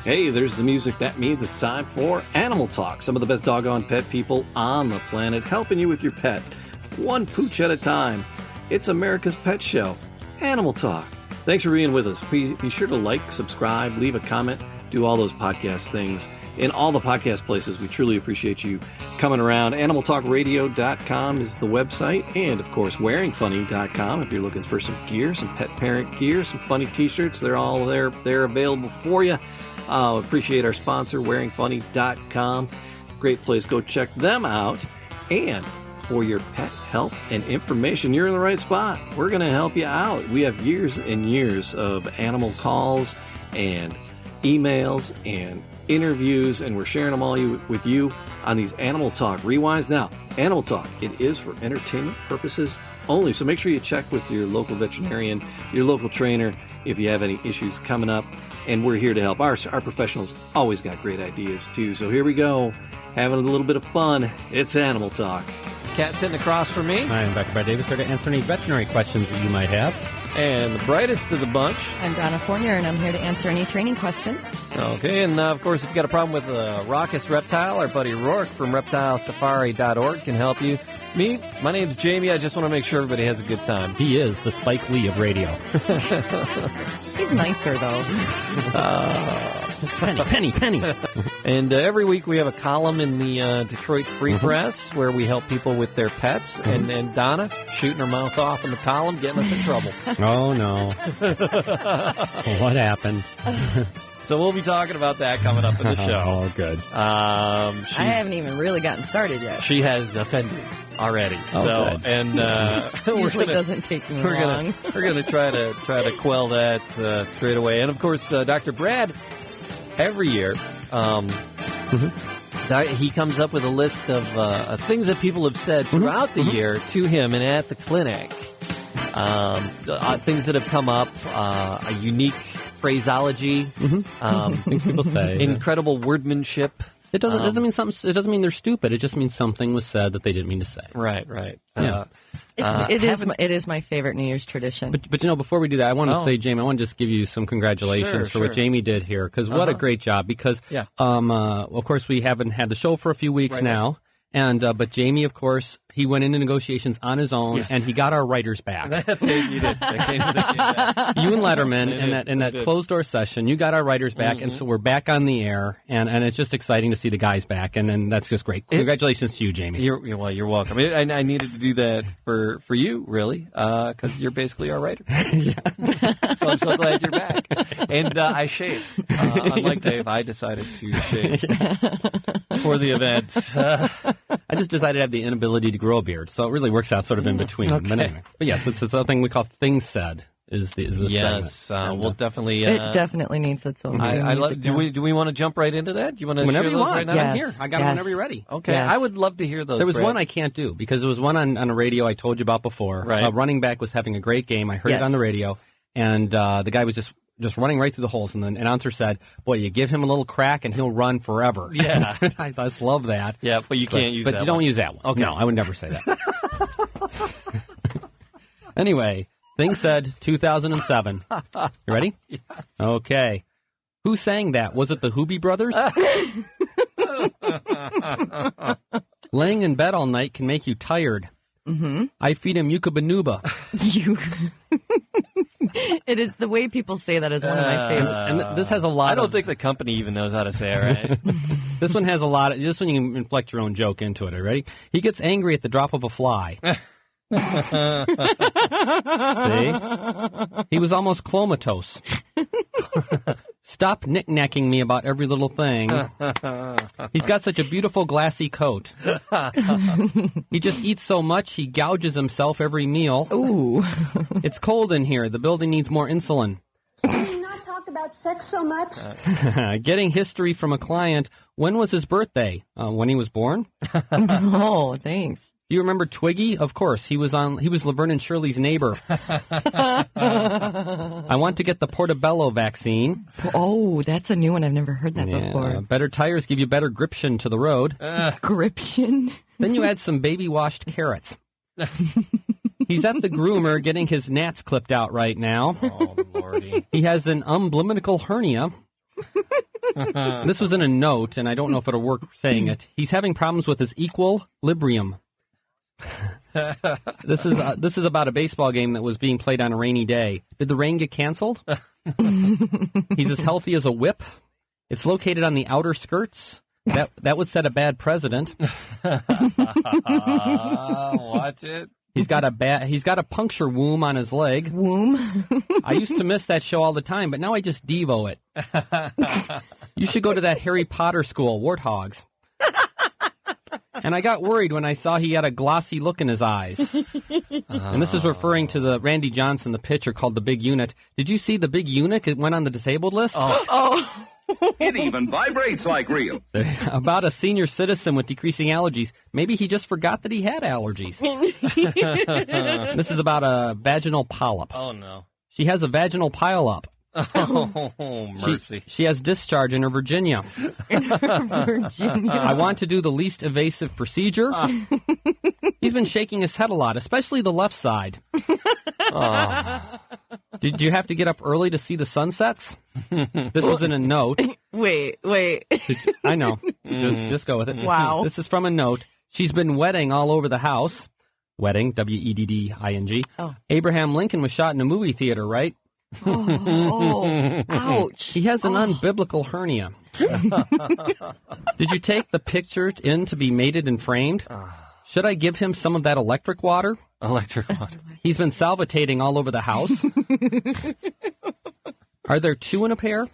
Hey, there's the music. That means it's time for Animal Talk. Some of the best doggone pet people on the planet helping you with your pet, one pooch at a time. It's America's Pet Show, Animal Talk. Thanks for being with us. Be sure to like, subscribe, leave a comment, do all those podcast things in all the podcast places. We truly appreciate you coming around. AnimalTalkRadio.com is the website, and of course, WearingFunny.com if you're looking for some gear, some pet parent gear, some funny t-shirts. They're all there. They're available for you. Appreciate our sponsor, WearingFunny.com. Great place. Go check them out. And for your pet help and information, you're in the right spot. We're going to help you out. We have years and years of animal calls and emails and interviews, and we're sharing them all with you on these Animal Talk Rewinds. Now, Animal Talk, it is for entertainment purposes only, so make sure you check with your local veterinarian, your local trainer, if you have any issues coming up, and we're here to help. Our professionals always got great ideas, too, so here we go, having a little bit of fun. It's Animal Talk. Cat sitting across from me. Hi, I'm Dr. Brad Davis, here to answer any veterinary questions that you might have. And the brightest of the bunch. I'm Donna Fournier, and I'm here to answer any training questions. Okay, and of course, if you've got a problem with a raucous reptile, our buddy Rourke from ReptileSafari.org can help you. My name's Jamie. I just want to make sure everybody has a good time. He is the Spike Lee of radio. He's nicer, though. Penny. And every week we have a column in the Detroit Free Press where we help people with their pets. And then Donna shooting her mouth off in the column, getting us in trouble. Oh, no. What happened? So we'll be talking about that coming up in the show. Oh, good. I haven't even really gotten started yet. She has offended already. Oh, so good. And usually doesn't take me long. We're gonna try to quell that straight away. And of course, Dr. Brad, every year, he comes up with a list of things that people have said throughout the year to him and at the clinic. Things that have come up, a unique phraseology, things people say, incredible wordmanship. It doesn't mean something. It doesn't mean they're stupid. It just means something was said that they didn't mean to say. Right. Yeah. It is my favorite New Year's tradition. But before we do that, I want to say, Jamie, I want to just give you some congratulations for what Jamie did here, because what a great job. Because of course we haven't had the show for a few weeks now. And but Jamie, of course, he went into negotiations on his own, and he got our writers back. That's it, you did. You and Letterman in that closed door session, you got our writers back, and so we're back on the air, and it's just exciting to see the guys back, and that's just great. Congratulations to you, Jamie. You're welcome. I needed to do that for you, really, because you're basically our writer. So I'm so glad you're back. And I shaved. Unlike Dave, I decided to shave for the event. I just decided to have the inability to grow a beard, so it really works out sort of in between. Okay. But anyway, yes, it's something we call things said. Is the segment. We'll definitely. It definitely needs its own. Do we want to jump right into that? Do you want to whenever share you those want? Right now? Yes. I'm here. I got them whenever you're ready. Okay, yes. I would love to hear those. There was Brad. one I can't do because there was one on a radio I told you about before. Right. A running back was having a great game. I heard it on the radio, and the guy was just running right through the holes, and the announcer said, "Boy, you give him a little crack, and he'll run forever." Yeah, I just love that. Yeah, but you can't use that. But you don't use that one. Okay, no, I would never say that. Anyway, thing said, 2007. You ready? Yes. Okay. Who sang that? Was it the Hoobie Brothers? Laying in bed all night can make you tired. Mm-hmm. I feed him Yucca-Banuba. It is the way people say that is one of my favorites. And this has a lot. I don't think the company even knows how to say it right. This one has a lot. This one you can inflect your own joke into it. Are you ready? He gets angry at the drop of a fly. See? He was almost comatose. Stop knick-knacking me about every little thing. He's got such a beautiful glassy coat. He just eats so much he gouges himself every meal. Ooh. It's cold in here. The building needs more insulin. Can you not talk about sex so much? Getting history from a client. When was his birthday? When he was born? Oh, thanks. Do you remember Twiggy? Of course. He was Laverne and Shirley's neighbor. I want to get the Portobello vaccine. Oh, that's a new one. I've never heard that before. Better tires give you better gription to the road. Gription? Then you add some baby-washed carrots. He's at the groomer getting his gnats clipped out right now. Oh, Lordy. He has an umbilical hernia. This was in a note, and I don't know if it'll work saying it. He's having problems with his equilibrium. This is about a baseball game that was being played on a rainy day. Did the rain get canceled? He's as healthy as a whip. It's located on the outer skirts. That would set a bad precedent. Watch it. He's got a puncture wound on his leg. Womb? I used to miss that show all the time, but now I just devo it. You should go to that Harry Potter school, Warthogs. And I got worried when I saw he had a glossy look in his eyes. And this is referring to the Randy Johnson, the pitcher, called the Big Unit. Did you see the Big Eunuch? It went on the disabled list. Oh. It even vibrates like real. About a senior citizen with decreasing allergies. Maybe he just forgot that he had allergies. This is about a vaginal polyp. Oh, no. She has a vaginal pileup. Oh, mercy. She has discharge in her Virginia. Virginia. I want to do the least evasive procedure. He's been shaking his head a lot, especially the left side. Did you have to get up early to see the sunsets? This was in a note. Wait. I know. Just go with it. Wow. This is from a note. She's been wedding all over the house. Wedding, W-E-D-D-I-N-G. Oh. Abraham Lincoln was shot in a movie theater, right? Oh, ouch. He has an unbiblical hernia. Did you take the picture in to be mated and framed? Should I give him some of that electric water? Electric water. He's been salivatating all over the house. Are there two in a pair?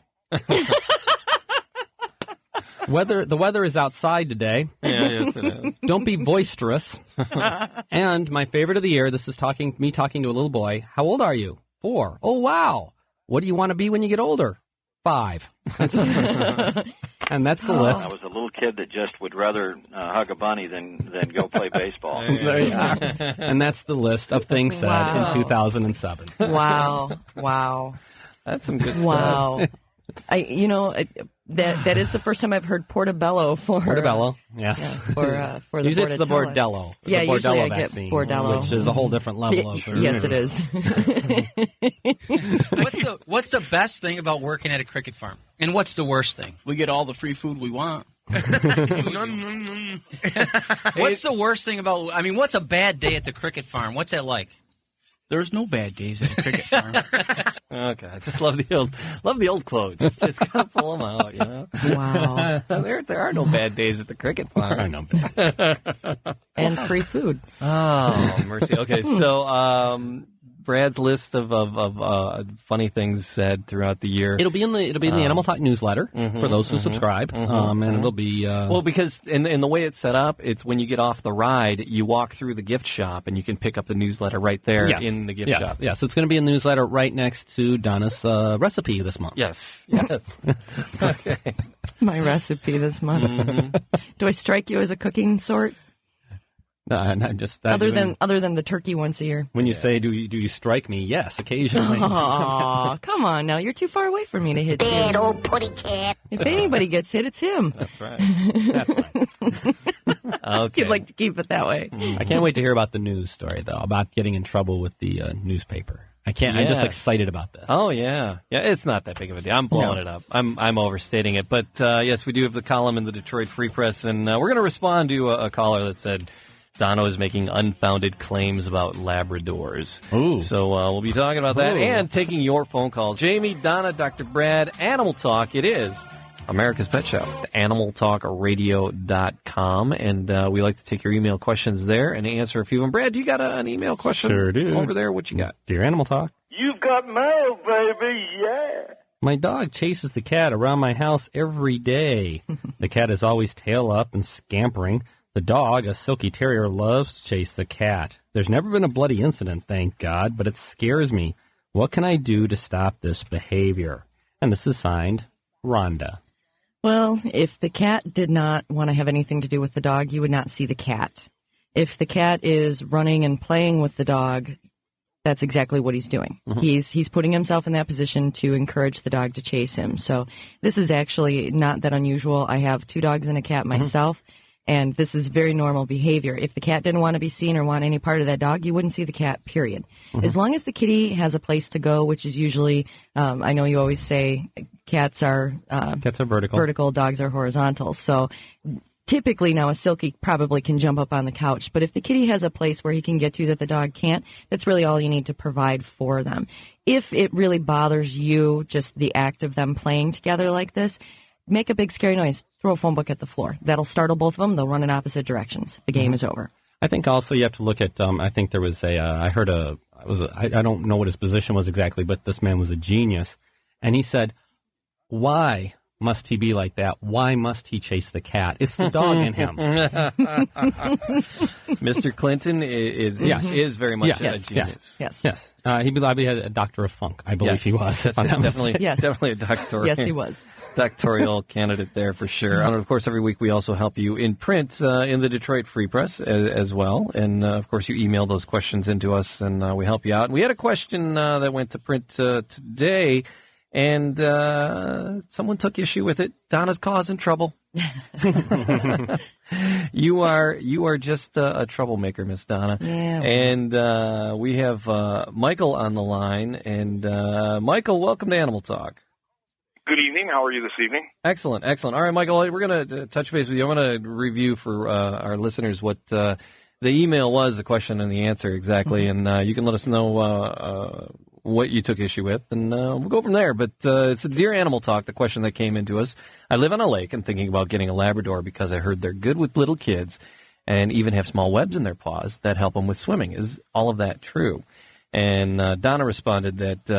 The weather is outside today. Yeah, yes, it is. Don't be boisterous. And my favorite of the year, this is me talking to a little boy. How old are you? 4. Oh, wow. What do you want to be when you get older? 5. And that's the list. I was a little kid that just would rather hug a bunny than go play baseball. There you are. And that's the list of things said in 2007. Wow. That's some good stuff. Wow. That is the first time I've heard portobello for Portobello, yes. Yeah, for the Usually it's the Bordetella. bordello. Yeah, the usually bordello I get vaccine, bordello. which is a whole different level of. Yes, it is. What's the best thing about working at a cricket farm? And what's the worst thing? We get all the free food we want. What's the worst thing about? I mean, what's a bad day at the cricket farm? What's that like? There's no bad days at a cricket farm. Okay, I just love the old quotes. Just gotta pull them out, you know. Wow. There are no bad days at the cricket farm. There are no bad. And free food. Oh, mercy. Okay, so Brad's list of funny things said throughout the year. It'll be in the Animal Talk newsletter for those who subscribe, and it'll be well, because in the way it's set up, it's when you get off the ride, you walk through the gift shop and you can pick up the newsletter right there in the gift shop. Yes, it's going to be in the newsletter right next to Donna's recipe this month. Yes. Okay. My recipe this month. Do I strike you as a cooking sort? Other than the turkey once a year. When you say, do you strike me? Yes, occasionally. Aw, come on now. You're too far away for me to hit you. Bad old putty cat. If anybody gets hit, it's him. That's right. Okay. You'd like to keep it that way. I can't wait to hear about the news story, though, about getting in trouble with the newspaper. I'm just excited about this. Oh, yeah. Yeah, it's not that big of a deal. I'm blowing it up. I'm overstating it. But, yes, we do have the column in the Detroit Free Press, and we're going to respond to a caller that said Donna is making unfounded claims about Labradors. Ooh. So we'll be talking about that and taking your phone call. Jamie, Donna, Dr. Brad, Animal Talk. It is America's Pet Show, animaltalkradio.com. And we like to take your email questions there and answer a few of them. Brad, do you got an email question? Sure do. Over there? What you got? Dear Animal Talk. You've got mail, baby, yeah. My dog chases the cat around my house every day. The cat is always tail up and scampering. The dog, a silky terrier, loves to chase the cat. There's never been a bloody incident, thank God, but it scares me. What can I do to stop this behavior? And this is signed, Rhonda. Well, if the cat did not want to have anything to do with the dog, you would not see the cat. If the cat is running and playing with the dog, that's exactly what he's doing. Mm-hmm. He's putting himself in that position to encourage the dog to chase him. So this is actually not that unusual. I have 2 dogs and a cat myself. And this is very normal behavior. If the cat didn't want to be seen or want any part of that dog, you wouldn't see the cat, period. As long as the kitty has a place to go, which is usually, I know you always say, Cats are vertical, dogs are horizontal. So typically now a Silkie probably can jump up on the couch, but if the kitty has a place where he can get to that the dog can't, that's really all you need to provide for them. If it really bothers you, just the act of them playing together like this, make a big scary noise, throw a phone book at the floor. That'll startle both of them. They'll run in opposite directions. The game is over. I think also you have to look at, I think there was I don't know what his position was exactly, but this man was a genius. And he said, why must he be like that? Why must he chase the cat? It's the dog in him. Mr. Clinton is very much a genius. Yes. He probably had a doctor of funk, I believe he was. That's definitely a doctor. Yes, he was. Doctoral candidate there for sure. And of course, every week we also help you in print in the Detroit Free Press as well. And of course, you email those questions into us, and we help you out. And we had a question that went to print today, and someone took issue with it. Donna's causing trouble. You are just a troublemaker, Miss Donna. Yeah. And we have Michael on the line. And Michael, welcome to Animal Talk. Good evening. How are you this evening? Excellent. All right, Michael, we're going to touch base with you. I'm going to review for our listeners what the email was, the question and the answer exactly, and you can let us know what you took issue with, and we'll go from there. But it's a Dear Animal Talk, the question that came into us. I live on a lake and thinking about getting a Labrador because I heard they're good with little kids and even have small webs in their paws that help them with swimming. Is all of that true? And Donna responded that,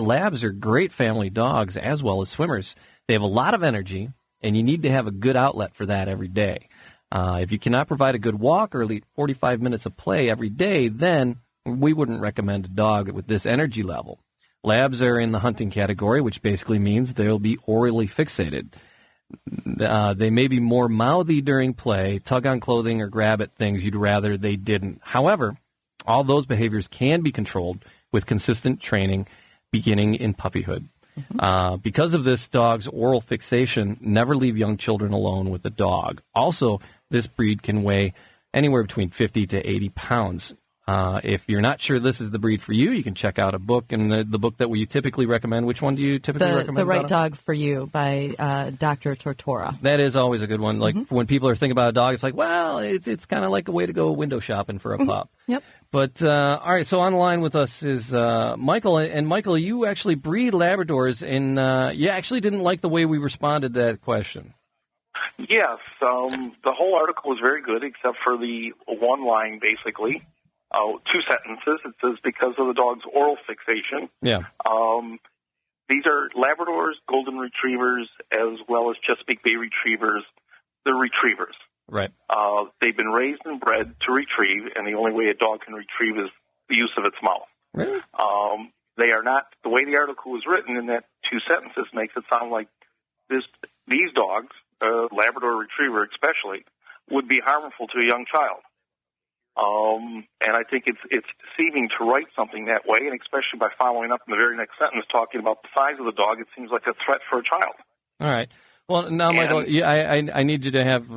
Labs are great family dogs as well as swimmers. They have a lot of energy, and you need to have a good outlet for that every day. If you cannot provide a good walk or at least 45 minutes of play every day, then we wouldn't recommend a dog with this energy level. Labs are in the hunting category, which basically means they'll be orally fixated. They may be more mouthy during play, tug on clothing, or grab at things you'd rather they didn't. However, all those behaviors can be controlled with consistent training beginning in puppyhood. Because of this, dogs' oral fixation never leave young children alone with the dog. Also, this breed can weigh anywhere between 50 to 80 pounds. If you're not sure this is the breed for you, you can check out a book, and the book that we typically recommend. Which one do you typically recommend? The Right Donna? Dog for You by Dr. Tortora. That is always a good one. Like when people are thinking about a dog, it's like, well, it's kind of like a way to go window shopping for a pup. Yep. But all right, so on the line with us is Michael, and Michael, you actually breed Labradors, and you actually didn't like the way we responded to that question. Yes, the whole article was very good except for the one line, basically. 2 sentences. It says, because of the dog's oral fixation. Yeah. These are Labradors, Golden Retrievers, as well as Chesapeake Bay Retrievers. They're retrievers. Right. They've been raised and bred to retrieve, and the only way a dog can retrieve is the use of its mouth. Really? They are not, the way the article was written in that 2 sentences makes it sound like these dogs, Labrador Retriever especially, would be harmful to a young child. And I think it's deceiving to write something that way, and especially by following up in the very next sentence talking about the size of the dog, it seems like a threat for a child. All right. Well, now, Michael, I need you to have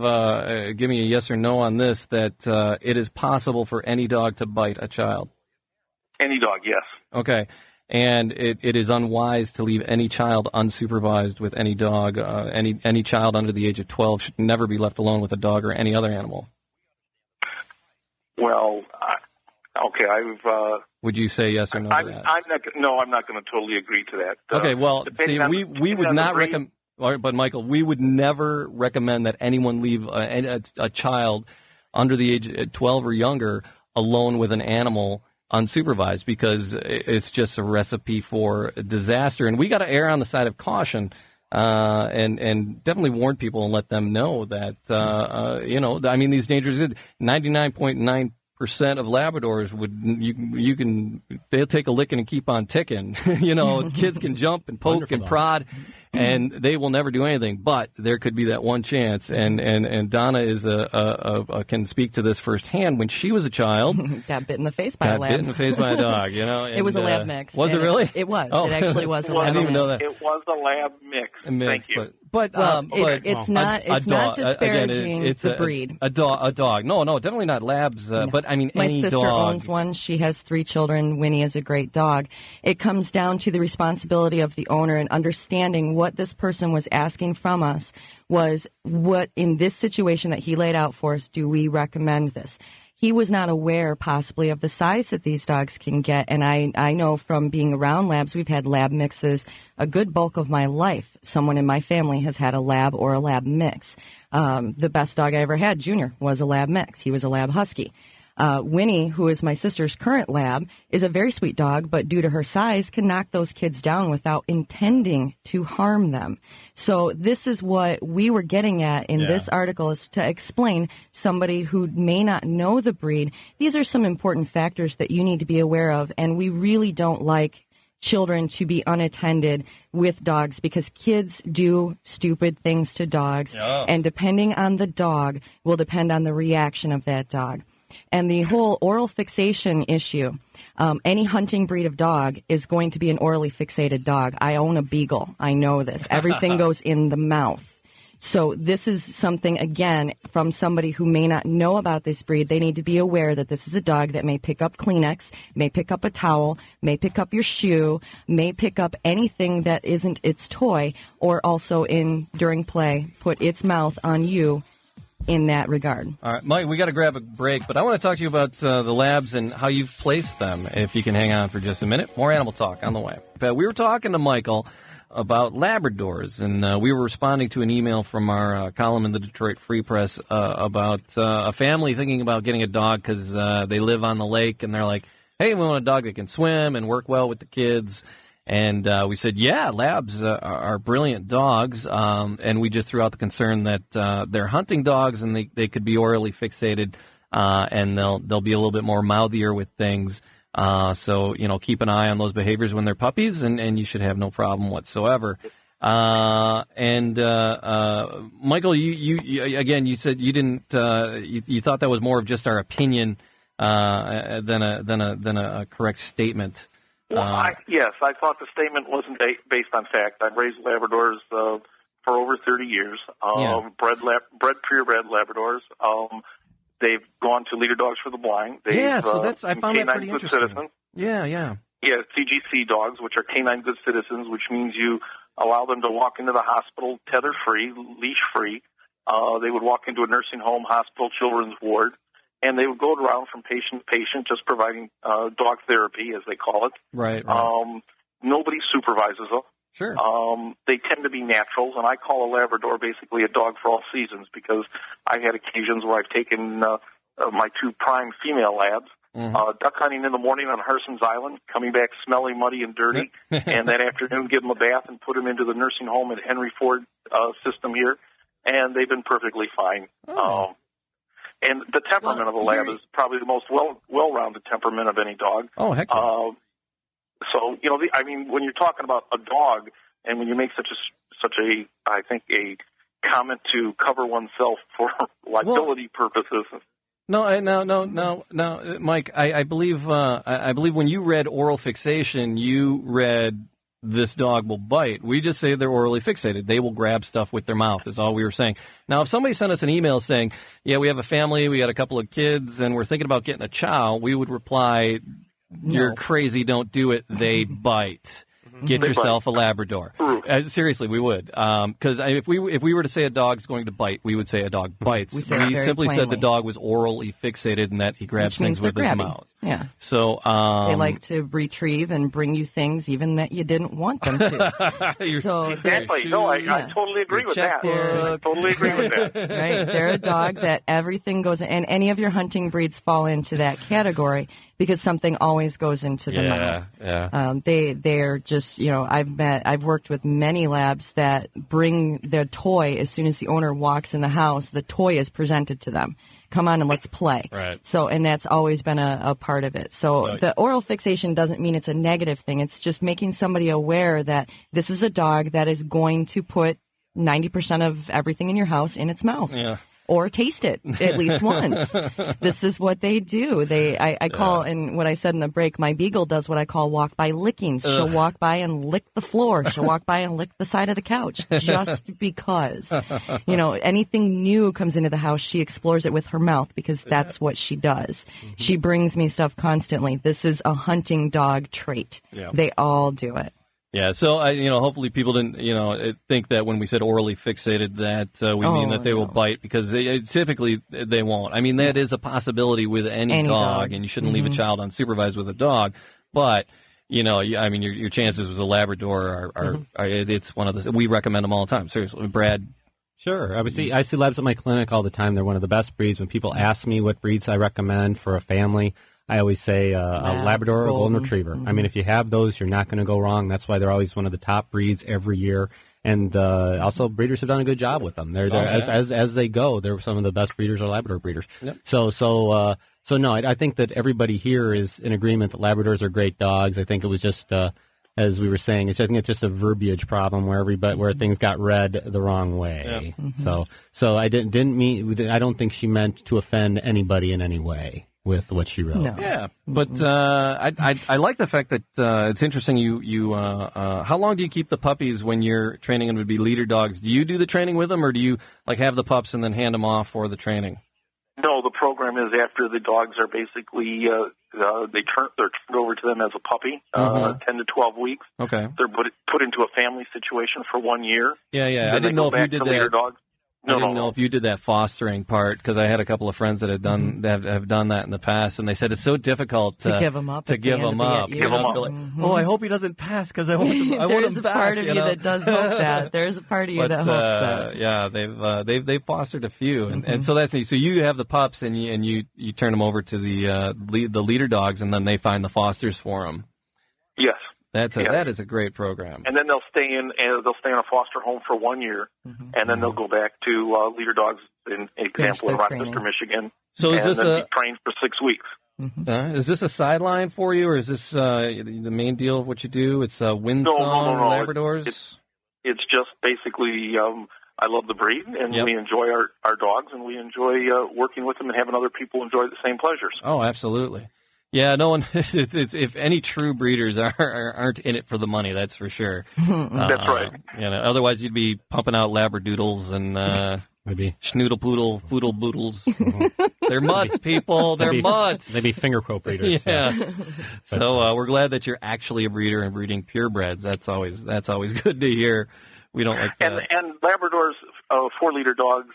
give me a yes or no on this, that it is possible for any dog to bite a child. Any dog, yes. Okay. And it is unwise to leave any child unsupervised with any dog. Any child under the age of 12 should never be left alone with a dog or any other animal. Well, okay, would you say yes or no to that? I'm not going to totally agree to that. Okay, well, see, we would not recommend. But Michael, we would never recommend that anyone leave a child under the age of 12 or younger alone with an animal unsupervised, because it's just a recipe for disaster. And we got to err on the side of caution. And definitely warn people and let them know that, these dangers, 99.9% of Labradors they'll take a licking and keep on ticking. Kids can jump and poke and prod, and they will never do anything. But there could be that one chance. And Donna can speak to this firsthand. When she was a child, got bit in the face by a lab. Got bit in the face by a dog. And, it was a lab mix. Was it really? It was. Oh, It actually was a lab mix. I didn't even know that. It was a lab mix. Thank you. But it's not disparaging the breed. A dog. No, definitely not Labs. No. But I mean, my any sister dog. owns one. She has 3 children. Winnie is a great dog. It comes down to the responsibility of the owner and understanding what this person was asking from us was what in this situation that he laid out for us, do we recommend this? He was not aware possibly of the size that these dogs can get, and I know from being around labs, we've had lab mixes a good bulk of my life. Someone in my family has had a lab or a lab mix. The best dog I ever had, Junior, was a lab mix. He was a lab husky. Winnie, who is my sister's current lab, is a very sweet dog, but due to her size, can knock those kids down without intending to harm them. So this is what we were getting at in this article, is to explain somebody who may not know the breed. These are some important factors that you need to be aware of, and we really don't like children to be unattended with dogs because kids do stupid things to dogs, and depending on the dog will depend on the reaction of that dog. And the whole oral fixation issue, any hunting breed of dog is going to be an orally fixated dog. I own a beagle. I know this. Everything goes in the mouth. So this is something, again, from somebody who may not know about this breed. They need to be aware that this is a dog that may pick up Kleenex, may pick up a towel, may pick up your shoe, may pick up anything that isn't its toy, or also during play, put its mouth on you in that regard. All right, Mike, we got to grab a break, but I want to talk to you about the labs and how you've placed them, if you can hang on for just a minute. More animal talk on the way. But we were talking to Michael about Labradors, and we were responding to an email from our column in the Detroit Free Press about a family thinking about getting a dog because they live on the lake, and they're like, hey, we want a dog that can swim and work well with the kids. And we said, yeah, Labs are brilliant dogs, and we just threw out the concern that they're hunting dogs and they could be orally fixated, and they'll be a little bit more mouthier with things. So, keep an eye on those behaviors when they're puppies, and you should have no problem whatsoever. Michael, you said you didn't, you thought that was more of just our opinion than a correct statement. Well, yes, I thought the statement wasn't based on fact. I've raised Labradors for over 30 years, purebred Labradors. They've gone to Leader Dogs for the Blind. I found that pretty interesting. Citizens. Yeah, CGC dogs, which are canine good citizens, which means you allow them to walk into the hospital tether-free, leash-free. They would walk into a nursing home, hospital, children's ward. And they would go around from patient to patient, just providing dog therapy, as they call it. Right. Nobody supervises them. Sure. They tend to be naturals, and I call a Labrador basically a dog for all seasons because I've had occasions where I've taken my 2 prime female labs, duck hunting in the morning on Harson's Island, coming back smelly, muddy, and dirty, and that afternoon give them a bath and put them into the nursing home at Henry Ford system here, and they've been perfectly fine. And the temperament of a lab is probably the most well-rounded temperament of any dog. Oh, heck yeah. So, when you're talking about a dog, and when you make such a comment to cover oneself for liability purposes. No, Mike. I believe when you read oral fixation, you read this dog will bite. We just say they're orally fixated. They will grab stuff with their mouth is all we were saying. Now, if somebody sent us an email saying, yeah, we have a family, we got a couple of kids, and we're thinking about getting a chow, we would reply, you're crazy, don't do it, they bite. Get yourself a Labrador. Seriously, we would. Because if we were to say a dog's going to bite, we would say a dog bites. We simply said the dog was orally fixated and that he grabs things with his mouth. Yeah. So they like to retrieve and bring you things even that you didn't want them to. Exactly. No, I totally agree with that. I totally agree with that. Right. They're a dog that everything goes in, and any of your hunting breeds fall into that category because something always goes into the mouth. Yeah. They're just, I've worked with many labs that bring their toy as soon as the owner walks in the house. The toy is presented to them. Come on and let's play. Right. So, and that's always been a part of it. So the oral fixation doesn't mean it's a negative thing. It's just making somebody aware that this is a dog that is going to put 90% of everything in your house in its mouth. Yeah. or taste it at least once. This is what they do. I call, and what I said in the break, my beagle does what I call walk by lickings. She'll walk by and lick the floor. She'll walk by and lick the side of the couch just because. You know, anything new comes into the house, she explores it with her mouth because that's what she does. She brings me stuff constantly. This is a hunting dog trait. Yeah. They all do it. Yeah, so hopefully people didn't, think that when we said orally fixated that we mean that they will bite, because typically they won't. I mean, that is a possibility with any dog, and you shouldn't leave a child unsupervised with a dog. But your chances with a Labrador are it's one of the, we recommend them all the time. Seriously, Brad. Sure. I see labs at my clinic all the time. They're one of the best breeds. When people ask me what breeds I recommend for a family, I always say a Labrador or a Golden Retriever. I mean, if you have those, you're not going to go wrong. That's why they're always one of the top breeds every year. And also, breeders have done a good job with them. As they go, they're some of the best breeders are Labrador breeders. Yep. So no, I think that everybody here is in agreement that Labradors are great dogs. I think it was just, as we were saying, I think it's just a verbiage problem where things got read the wrong way. Yeah. So I didn't mean. I don't think she meant to offend anybody in any way with what she wrote. No. Yeah, but I like the fact that it's interesting. You how long do you keep the puppies when you're training them to be leader dogs? Do you do the training with them, or do you have the pups and then hand them off for the training? No, the program is after the dogs are basically they're turned over to them as a puppy, 10 to 12 weeks. Okay, they're put into a family situation for 1 year. Yeah. I didn't know if you did that. Dogs. I didn't know if you did that fostering part, because I had a couple of friends that had done that have done that in the past, and they said it's so difficult to give them up. Oh, I hope he doesn't pass because I want him back. There's a part of you that does hope that. There's a part of you that hopes that. Yeah, they've fostered a few, and so that's neat. So you have the pups, and you turn them over to the leader dogs, and then they find the fosters for them. Yes. That is a great program. And then they'll stay in a foster home for 1 year, and then they'll go back to leader dogs. In example, in Rochester, Michigan. So is this be trained for 6 weeks? Is this a sideline for you, or is this the main deal of what you do? It's Windsong Labradors. It's just basically I love the breed, and we enjoy our dogs, and we enjoy working with them and having other people enjoy the same pleasures. Oh, absolutely. Yeah, no one. It's if any true breeders aren't in it for the money, that's for sure. That's right. Otherwise you'd be pumping out Labradoodles and maybe Schnoodle Foodle Boodles. They're mutts, people. They're mutts. Maybe finger quote breeders. Yes. So we're glad that you're actually a breeder and breeding purebreds. That's always good to hear. We don't like that. And Labradors for leader dogs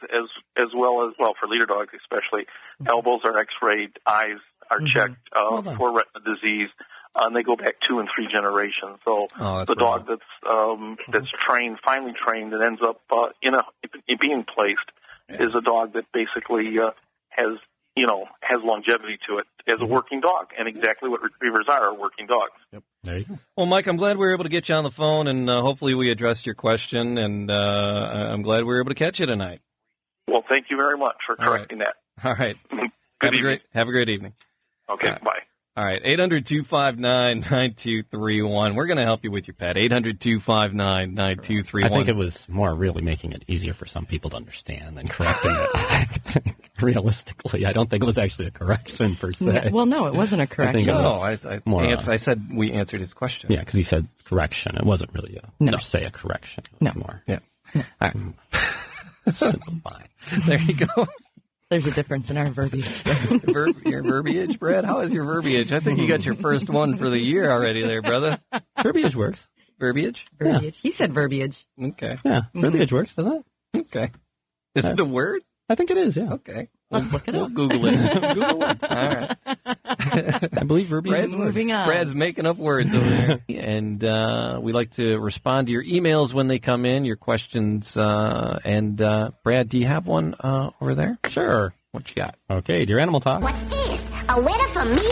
as well as for leader dogs especially, elbows are X-rayed, eyes are checked for retina disease, and they go back 2 and 3 generations. So the dog that's finally trained, and ends up being placed is a dog that basically has longevity to it as a working dog, and exactly what retrievers are working dogs. Yep. There you go. Well, Mike, I'm glad we were able to get you on the phone, and hopefully we addressed your question, and I'm glad we were able to catch you tonight. Well, thank you very much for correcting that. All right. Have a great evening. Okay, bye. All right, 800-259-9231. We're going to help you with your pet. 800-259-9231. I think it was more really making it easier for some people to understand than correcting it. Realistically, I don't think it was actually a correction per se. Well, no, it wasn't a correction. I said we answered his question. Yeah, because he said correction. It wasn't really per se a correction. No. More. Yeah. No. All right. Simplify. There you go. There's a difference in our verbiage. Your verbiage, Brad? How is your verbiage? I think you got your first one for the year already there, brother. Verbiage works. Verbiage? Verbiage. Yeah. He said verbiage. Okay. Yeah, verbiage works, doesn't it? Okay. Is it a word? I think it is, yeah. Okay. Let's look it up. We'll Google it. Google it. All right. I believe verbiage is moving on. Brad's making up words over there. And we like to respond to your emails when they come in, your questions. Brad, do you have one over there? Sure. What you got? Okay, dear Animal Talk. What is? A winner for me?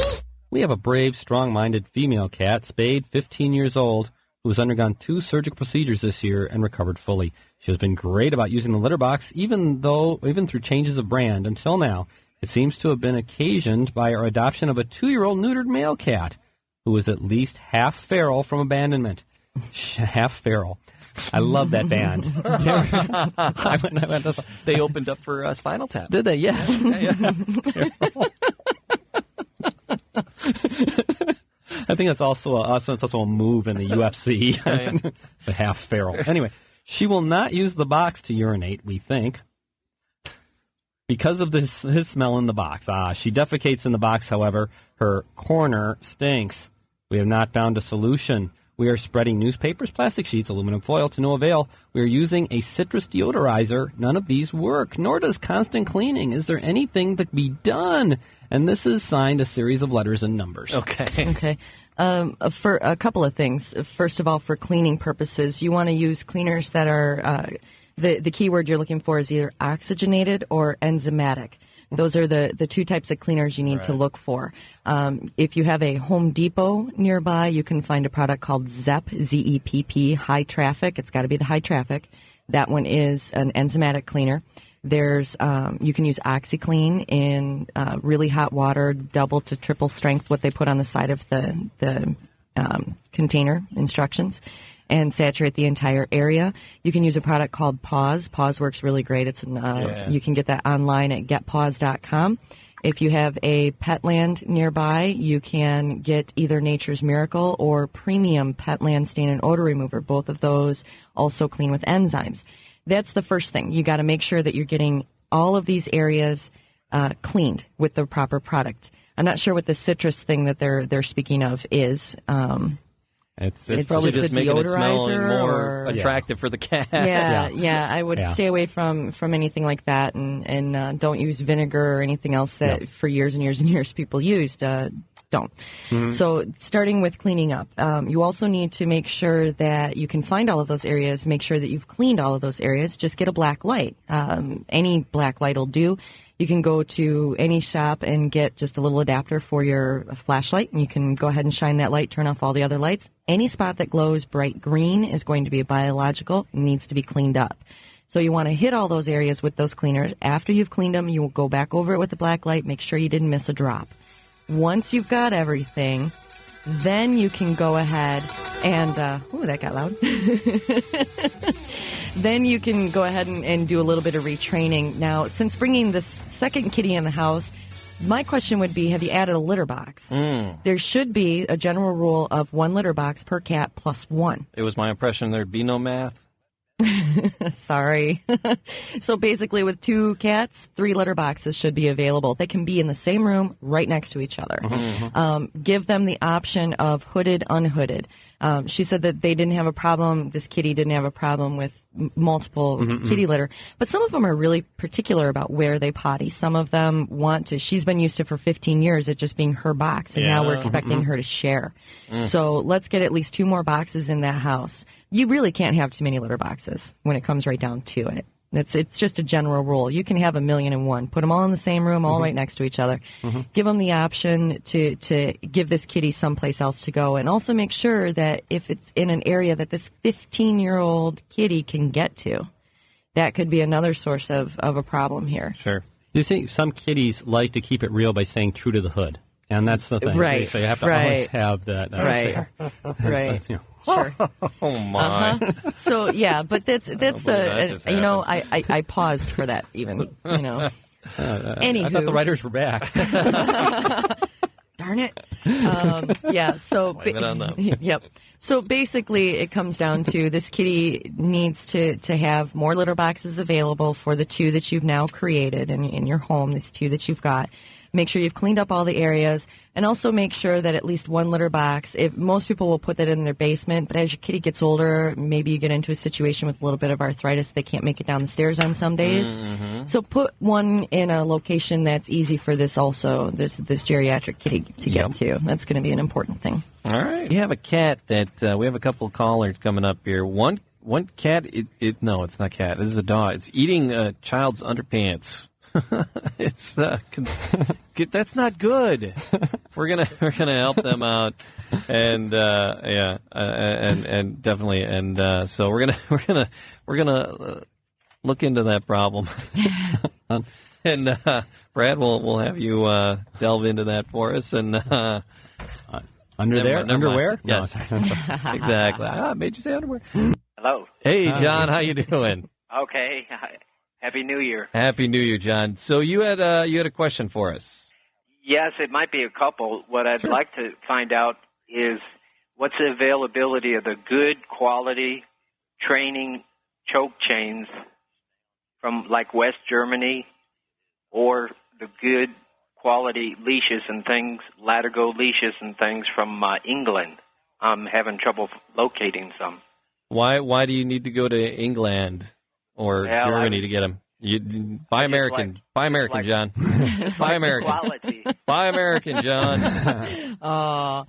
We have a brave, strong-minded female cat, spayed, 15 years old, who has undergone 2 surgical procedures this year and recovered fully. She has been great about using the litter box, even through changes of brand. Until now, it seems to have been occasioned by our adoption of a 2-year-old neutered male cat, who was at least half feral from abandonment. Half Feral. I love that band. They opened up for Spinal Tap. Did they? Yes. I think that's also a move in the UFC. The Half Feral. Anyway, she will not use the box to urinate, we think, because of his smell in the box. She defecates in the box, however. Her corner stinks. We have not found a solution. We are spreading newspapers, plastic sheets, aluminum foil to no avail. We are using a citrus deodorizer. None of these work, nor does constant cleaning. Is there anything that can be done? And this is signed a series of letters and numbers. Okay. For a couple of things. First of all, for cleaning purposes, you want to use cleaners that are, the key word you're looking for is either oxygenated or enzymatic. Those are the two types of cleaners you need to look for. If you have a Home Depot nearby, you can find a product called ZEP, Z-E-P-P, high traffic. It's got to be the high traffic. That one is an enzymatic cleaner. There's you can use OxyClean in really hot water, double to triple strength, what they put on the side of the container instructions, and saturate the entire area. You can use a product called Pause. Pause works really great. It's you can get that online at getpause.com. If you have a Petland nearby, you can get either Nature's Miracle or Premium Petland Stain and Odor Remover. Both of those also clean with enzymes. That's the first thing. You got to make sure that you're getting all of these areas cleaned with the proper product. I'm not sure what the citrus thing that they're speaking of is. It's probably just making it smell more or attractive for the cat. Yeah. I would stay away from anything like that, and don't use vinegar or anything else that for years and years and years people used. Don't. Mm-hmm. So starting with cleaning up, you also need to make sure that you can find all of those areas. Make sure that you've cleaned all of those areas. Just get a black light. Any black light will do. You can go to any shop and get just a little adapter for your flashlight, and you can go ahead and shine that light, turn off all the other lights. Any spot that glows bright green is going to be a biological, needs to be cleaned up. So you want to hit all those areas with those cleaners. After you've cleaned them, you will go back over it with the black light, make sure you didn't miss a drop. Once you've got everything, then you can go ahead and, that got loud. Then you can go ahead and do a little bit of retraining. Now, since bringing this second kitty in the house, my question would be, have you added a litter box? There should be a general rule of 1 litter box per cat plus 1. It was my impression there'd be no math. Sorry. So basically with 2 cats, 3 litter boxes should be available. They can be in the same room right next to each other. Mm-hmm. Give them the option of hooded, unhooded. She said that they didn't have a problem, this kitty didn't have a problem with multiple kitty litter, but some of them are really particular about where they potty. Some of them want to, she's been used to for 15 years, it just being her box, and now we're expecting her to share. So let's get at least 2 more boxes in that house. You really can't have too many litter boxes when it comes right down to it. It's just a general rule. You can have 1,000,001. Put them all in the same room, all right next to each other. Give them the option to give this kitty someplace else to go, and also make sure that if it's in an area that this 15-year-old kitty can get to, that could be another source of a problem here. Sure. You see, some kitties like to keep it real by saying true to the hood, and that's the thing. Right. So you have to always have that. Right. That's, Sure. Oh my. So yeah, but that's I paused for that even. Anywho. I thought the writers were back. Darn it. So yep. So basically, it comes down to this kitty needs to have more litter boxes available for the 2 that you've now created in your home. These 2 that you've got. Make sure you've cleaned up all the areas, and also make sure that at least 1 litter box. If most people will put that in their basement, but as your kitty gets older, maybe you get into a situation with a little bit of arthritis, they can't make it down the stairs on some days. So put 1 in a location that's easy for this geriatric kitty to get to. That's going to be an important thing. All right. We have a cat that we have a couple of callers coming up here. One cat. No, it's not cat. This is a dog. It's eating a child's underpants. It's that's not good. We're gonna help them out, and and definitely, and so we're gonna look into that problem, and Brad will have you delve into that for us, and Under Never there? mind, never Underwear? mind. Yes. Exactly. Made you say underwear. Hello. Hey, John, how you doing? Okay. Happy New Year. Happy New Year, John. So you had a question for us. Yes, it might be a couple. What I'd like to find out is what's the availability of the good quality training choke chains from like West Germany, or the good quality leashes and things, Labrador leashes and things from England. I'm having trouble locating some. Why do you need to go to England or Germany to get them? You buy American, John. Buy American. Quality. Buy American, John.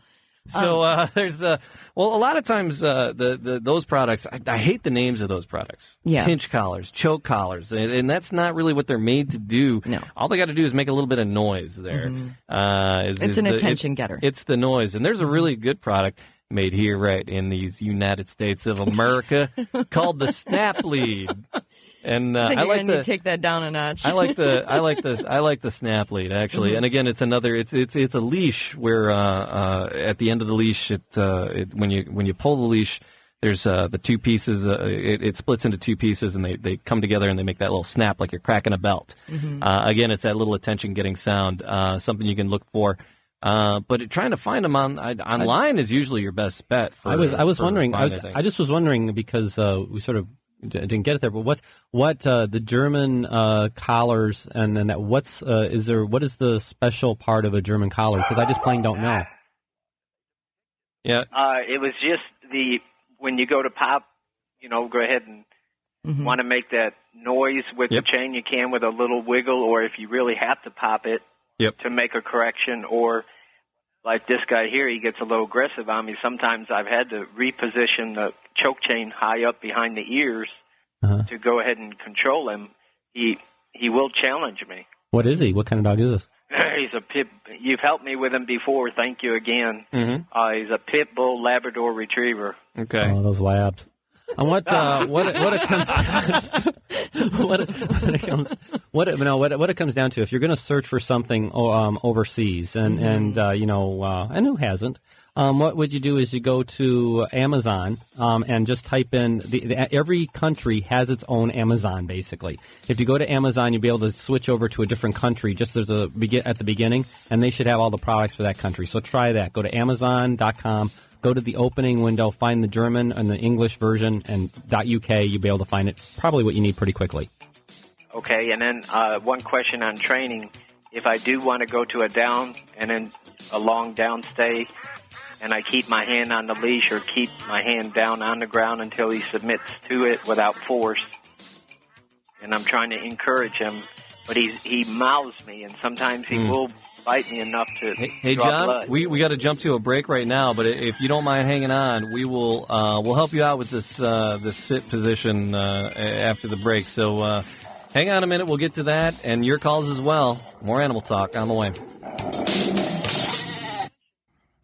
So there's a lot of times those products. I hate the names of those products. Yeah. Pinch collars, choke collars, and that's not really what they're made to do. No. All they got to do is make a little bit of noise there. Mm-hmm. It's an attention getter. It's the noise, and there's a really good product made here, right in these United States of America, called the Snap Lead. And I like need to take that down a notch. I like the Snap Lead actually. Mm-hmm. And again, it's a leash where at the end of the leash, when you pull the leash, there's the two pieces. It splits into two pieces, and they come together and they make that little snap like you're cracking a belt. Mm-hmm. Again, it's that little attention-getting sound. Something you can look for. But trying to find them online is usually your best bet. I was wondering. I just was wondering because we sort of didn't get it there. But what the German collars and then that what is the special part of a German collar? Because I just plain don't know. Yeah. It was just when you go to pop, go ahead and want to make that noise with the chain, you can with a little wiggle, or if you really have to pop it to make a correction, or like this guy here, he gets a little aggressive on me. Sometimes I've had to reposition the choke chain high up behind the ears to go ahead and control him. He will challenge me. What is he? What kind of dog is this? He's a pit. You've helped me with him before. Thank you again. Mm-hmm. He's a pit bull Labrador Retriever. Okay. Oh, those labs. And what it comes what it comes down to, if you're going to search for something overseas, and who hasn't, what would you do is you go to Amazon and just type in every country has its own Amazon basically. If you go to Amazon, you'll be able to switch over to a different country just as at the beginning, and they should have all the products for that country. So try that. Go to Amazon.com. Go to the opening window, find the German and the English version, and .uk, you'll be able to find it, probably what you need pretty quickly. Okay, and then one question on training. If I do want to go to a down and then a long down stay, and I keep my hand on the leash or keep my hand down on the ground until he submits to it without force, and I'm trying to encourage him, but he mouths me, and sometimes he will bite me enough to Hey draw John, blood. we got to jump to a break right now, but if you don't mind hanging on, we'll help you out with this sit position after the break. So hang on a minute, we'll get to that and your calls as well. More Animal Talk on the way.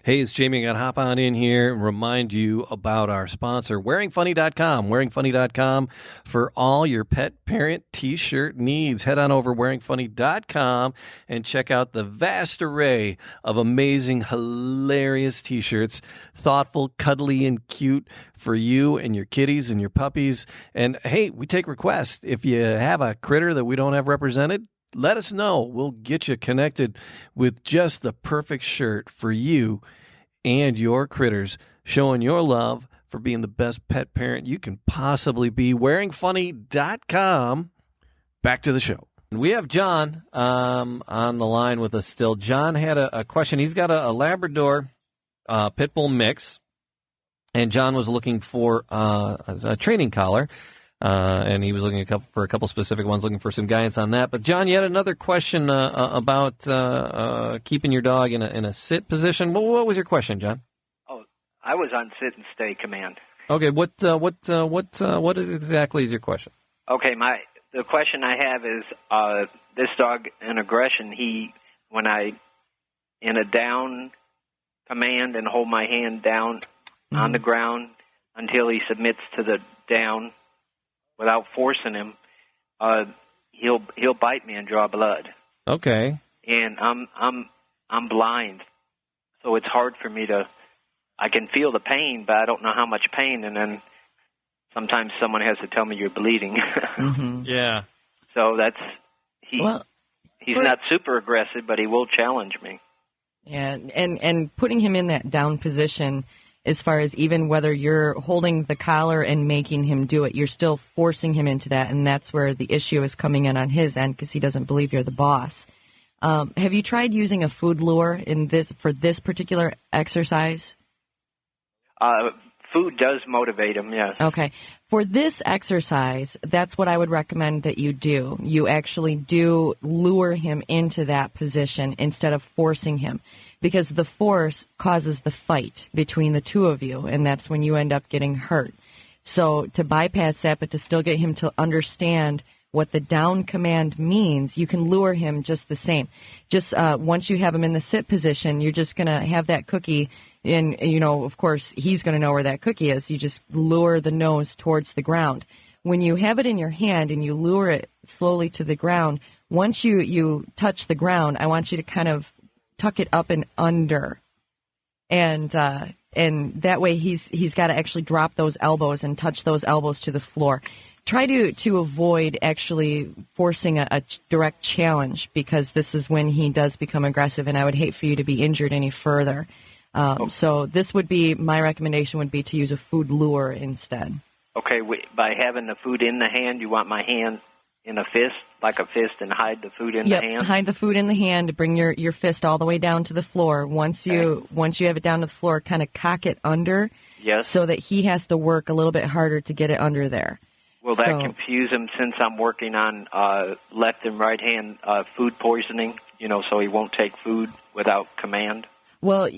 Hey, it's Jamie. I got to hop on in here and remind you about our sponsor, WearingFunny.com. WearingFunny.com for all your pet parent T-shirt needs. Head on over WearingFunny.com and check out the vast array of amazing, hilarious T-shirts. Thoughtful, cuddly, and cute for you and your kitties and your puppies. And hey, we take requests. If you have a critter that we don't have represented, let us know. We'll get you connected with just the perfect shirt for you and your critters, showing your love for being the best pet parent you can possibly be. WearingFunny.com. Back to the show. We have John on the line with us still. John had a question. He's got a Labrador pit bull mix, and John was looking for a training collar. And he was looking for a couple specific ones, looking for some guidance on that. But, John, you had another question about keeping your dog in a sit position. What was your question, John? Oh, I was on sit and stay command. Okay, what exactly is your question? Okay, the question I have is this dog in aggression. When I in a down command and hold my hand down on the ground until he submits to the down. Without forcing him, he'll bite me and draw blood. Okay. And I'm blind, So it's hard for me to. I can feel the pain, but I don't know how much pain, and then sometimes someone has to tell me you're bleeding. Mm-hmm. Yeah. So he's not super aggressive, but he will challenge me. Yeah, and putting him in that down position, as far as even whether you're holding the collar and making him do it, you're still forcing him into that, and that's where the issue is coming in on his end because he doesn't believe you're the boss. Have you tried using a food lure for this particular exercise? Food does motivate him, yes. Okay. For this exercise, that's what I would recommend that you do. You actually do lure him into that position instead of forcing him, because the force causes the fight between the two of you, and that's when you end up getting hurt. So to bypass that, but to still get him to understand what the down command means, you can lure him just the same. Just once you have him in the sit position, you're just going to have that cookie. And, of course, he's going to know where that cookie is. You just lure the nose towards the ground. When you have it in your hand and you lure it slowly to the ground, once you touch the ground, I want you to kind of tuck it up and under. And that way he's got to actually drop those elbows and touch those elbows to the floor. Try to avoid actually forcing a direct challenge, because this is when he does become aggressive, and I would hate for you to be injured any further. So this would be, my recommendation would be to use a food lure instead. Okay, by having the food in the hand, you want my hand in a fist, like a fist, and hide the food in the hand? Hide the food in the hand, bring your fist all the way down to the floor. Once you have it down to the floor, kind of cock it under, yes, so that he has to work a little bit harder to get it under there. Will that confuse him, since I'm working on left and right hand food poisoning, so he won't take food without command? Well,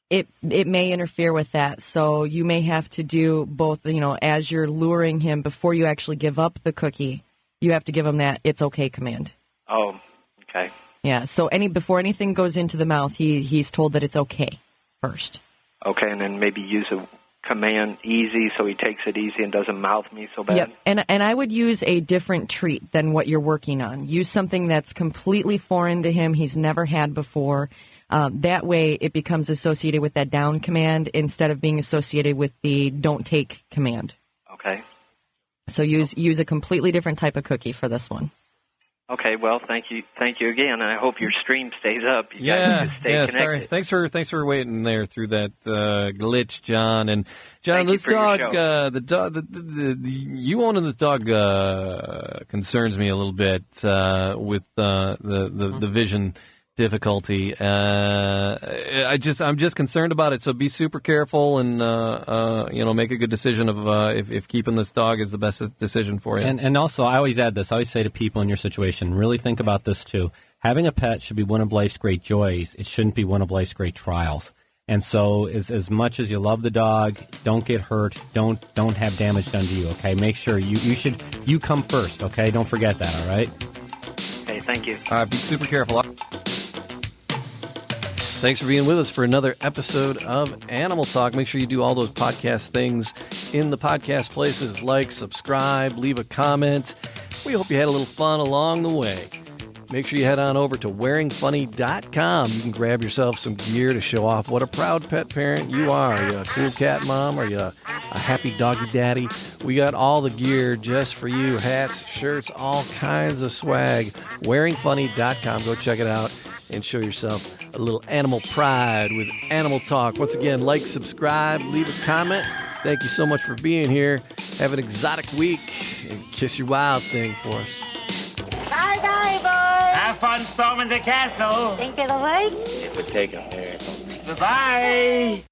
it may interfere with that, so you may have to do both, as you're luring him before you actually give up the cookie, you have to give him that it's okay command. Oh, okay. Yeah, so before anything goes into the mouth, he's told that it's okay first. Okay, and then maybe use a command easy, so he takes it easy and doesn't mouth me so bad. Yep, and I would use a different treat than what you're working on. Use something that's completely foreign to him, he's never had before. That way it becomes associated with that down command instead of being associated with the don't take command. Okay. So use a completely different type of cookie for this one. Okay, well, thank you again, and I hope your stream stays up. You guys stay connected. Sorry. Thanks for waiting there through that glitch, John. And John, Thank this you for dog, your the dog, you owning this dog concerns me a little bit with the vision difficulty. I'm just concerned about it. So be super careful and make a good decision of if keeping this dog is the best decision for you. And also, I always add this. I always say to people in your situation, really think about this too. Having a pet should be one of life's great joys. It shouldn't be one of life's great trials. And so, as much as you love the dog, don't get hurt. Don't have damage done to you. Okay, make sure you come first. Okay, don't forget that. All right. Okay, thank you. All right, be super careful. Thanks for being with us for another episode of Animal Talk. Make sure you do all those podcast things in the podcast places, like, subscribe, leave a comment. We hope you had a little fun along the way. Make sure you head on over to wearingfunny.com. You can grab yourself some gear to show off what a proud pet parent you are. Are you a cool cat mom? Are you a happy doggy daddy? We got all the gear just for you. Hats, shirts, all kinds of swag. Wearingfunny.com. Go check it out and show yourself a little animal pride with Animal Talk. Once again, like, subscribe, leave a comment. Thank you so much for being here. Have an exotic week and kiss your wild thing for us. Bye-bye, boys. Have fun storming the castle. Think it'll work? It would take a miracle. Bye-bye.